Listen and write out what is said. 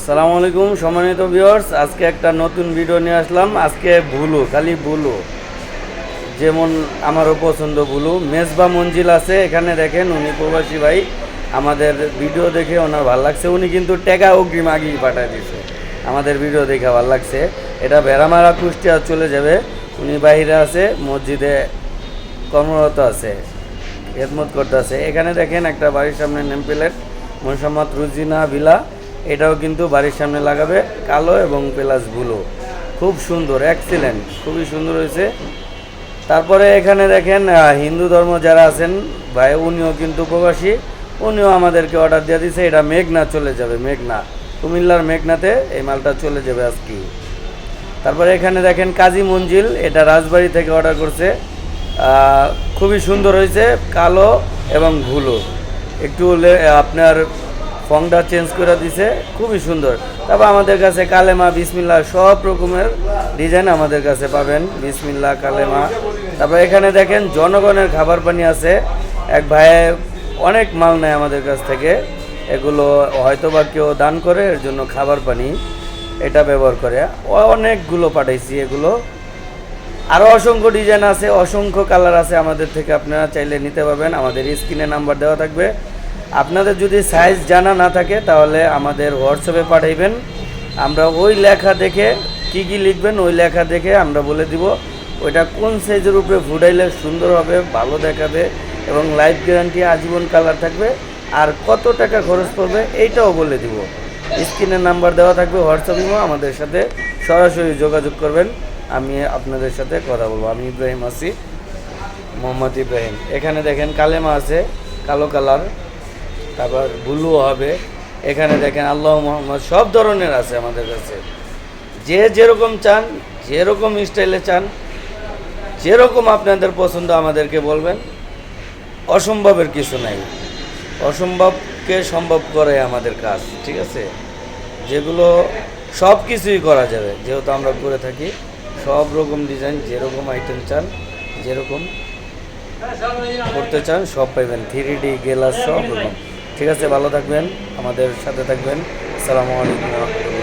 আসসালামু আলাইকুম সম্মানিত ভিউয়ার্স, আজকে একটা নতুন ভিডিও নিয়ে আসলাম। আজকে ভুলু, খালি ভুলু, যেমন আমারও পছন্দ ভুলু। মেজবা মঞ্জিল আছে এখানে, দেখেন উনি প্রবাসী ভাই, আমাদের ভিডিও দেখে ওনার ভালো লাগছে। উনি কিন্তু টাকা অগ্রিম আগেই পাঠিয়ে দিয়েছে, আমাদের ভিডিও দেখে ভালো লাগছে। এটা ভেড়ামারা কুষ্টিয়া চলে যাবে। উনি বাইরে আছে, মসজিদে কর্মরত আছে, খেদমত করতে আছে। এখানে দেখেন একটা বাড়ির সামনে name plate, Mosammat Rozina villa, এটাও কিন্তু বাড়ির সামনে লাগাবে, কালো এবং প্লাস ব্লু, খুব সুন্দর, এক্সিলেন্ট, খুবই সুন্দর হয়েছে। তারপরে এখানে দেখেন হিন্দু ধর্ম যারা আছেন ভাই, উনিও কিন্তু প্রবাসী, উনিও আমাদেরকে অর্ডার দিয়ে দিয়েছে। এটা মেঘনা চলে যাবে, মেঘনা, কুমিল্লার মেঘনাতে এই মালটা চলে যাবে আজকে। তারপরে এখানে দেখেন কাজী মঞ্জিল, এটা রাজবাড়ি থেকে অর্ডার করছে, খুবই সুন্দর হয়েছে, কালো এবং ভুলো, একটু আপনার ফংটা চেঞ্জ করে দিছে, খুবই সুন্দর। তারপর আমাদের কাছে কালেমা, বিসমিল্লাহ, সব রকমের ডিজাইন আমাদের কাছে পাবেন, বিসমিল্লাহ, কালেমা। তারপর এখানে দেখেন জনগণের খাবার পানি আছে, এক ভাই অনেক মাল নেয় আমাদের কাছ থেকে, এগুলো হয়তো বা কেউ দান করে, এর জন্য খাবার পানি এটা ব্যবহার করে। অনেকগুলো পাঠাইছি এগুলো, আরও অসংখ্য ডিজাইন আছে, অসংখ্য কালার আছে আমাদের থেকে, আপনারা চাইলে নিতে পারবেন। আমাদের স্ক্রিনে নাম্বার দেওয়া থাকবে। আপনাদের যদি সাইজ জানা না থাকে তাহলে আমাদের হোয়াটসঅ্যাপে পাঠাইবেন, আমরা ওই লেখা দেখে কি কি লিখবেন ওই লেখা দেখে আমরা বলে দিব ওইটা কোন সাইজের উপরে ফুটাইলে সুন্দর হবে, ভালো দেখাবে এবং লাইফ গ্যারান্টি, আজীবন কালার থাকবে, আর কত টাকা খরচ পড়বে এইটাও বলে দিব। স্ক্রিনের নাম্বার দেওয়া থাকবে, হোয়াটসঅ্যাপেও আমাদের সাথে সরাসরি যোগাযোগ করবেন, আমি আপনাদের সাথে কথা বলবো। আমি ইব্রাহিম আছি, মোহাম্মদ ইব্রাহিম। এখানে দেখেন কালেমা আছে, কালো কালার, তারপর ব্লু হবে। এখানে দেখেন আল্লাহ মোহাম্মদ, সব ধরনের আছে আমাদের কাছে, যে যেরকম চান, যেরকম স্টাইলে চান, যেরকম আপনাদের পছন্দ আমাদেরকে বলবেন। অসম্ভবের কিছু নাই, অসম্ভবকে সম্ভব করে আমাদের কাজ, ঠিক আছে? যেগুলো সব কিছুই করা যাবে, যেহেতু আমরা করে থাকি সব রকম ডিজাইন, যেরকম আইটেম চান, যেরকম করতে চান সব পাইবেন, 3D গ্লাস সব রকম। ঠিক আছে, ভালো থাকবেন, আমাদের সাথে থাকবেন। আসসালামু আলাইকুম।